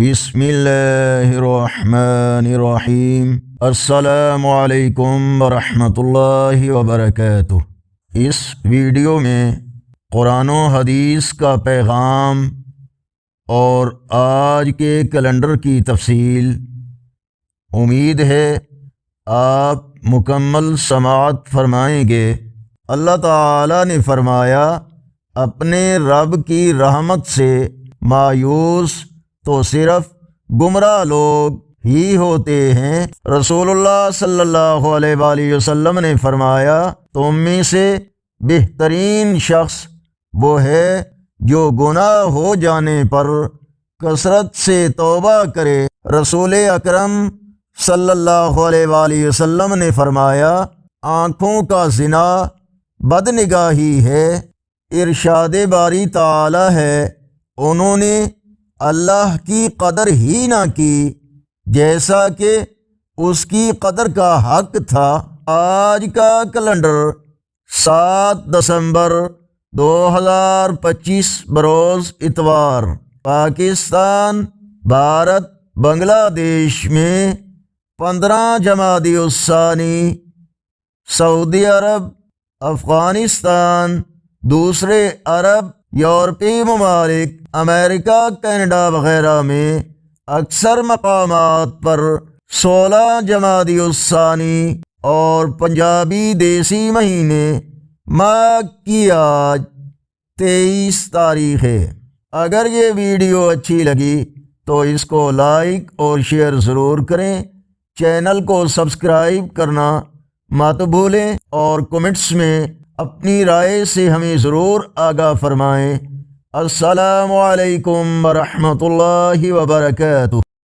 بسم اللہ الرحمن الرحیم۔ السلام علیکم ورحمۃ اللہ وبرکاتہ۔ اس ویڈیو میں قرآن و حدیث کا پیغام اور آج کے کیلنڈر کی تفصیل۔ امید ہے آپ مکمل سماعت فرمائیں گے۔ اللہ تعالی نے فرمایا، اپنے رب کی رحمت سے مایوس تو صرف گمراہ لوگ ہی ہوتے ہیں۔ رسول اللہ صلی اللہ علیہ وآلہ وسلم نے فرمایا، تم میں سے بہترین شخص وہ ہے جو گناہ ہو جانے پر کثرت سے توبہ کرے۔ رسول اکرم صلی اللہ علیہ وآلہ وسلم نے فرمایا، آنکھوں کا زنا بدنگاہی ہے۔ ارشاد باری تعالی ہے، انہوں نے اللہ کی قدر ہی نہ کی جیسا کہ اس کی قدر کا حق تھا۔ آج کا کیلنڈر 7 دسمبر 2025 بروز اتوار۔ پاکستان، بھارت، بنگلہ دیش میں 15 جمادی الثانی، سعودی عرب، افغانستان، دوسرے عرب یورپی ممالک، امریکہ، کینیڈا وغیرہ میں اکثر مقامات پر 16 جمادی الثانی اور پنجابی دیسی مہینے ماہ کی آج 23 تاریخ ہے۔ اگر یہ ویڈیو اچھی لگی تو اس کو لائک اور شیئر ضرور کریں۔ چینل کو سبسکرائب کرنا مت بھولیں اور کمنٹس میں اپنی رائے سے ہمیں ضرور آگاہ فرمائیں۔ السلام علیکم ورحمۃ اللہ وبرکاتہ۔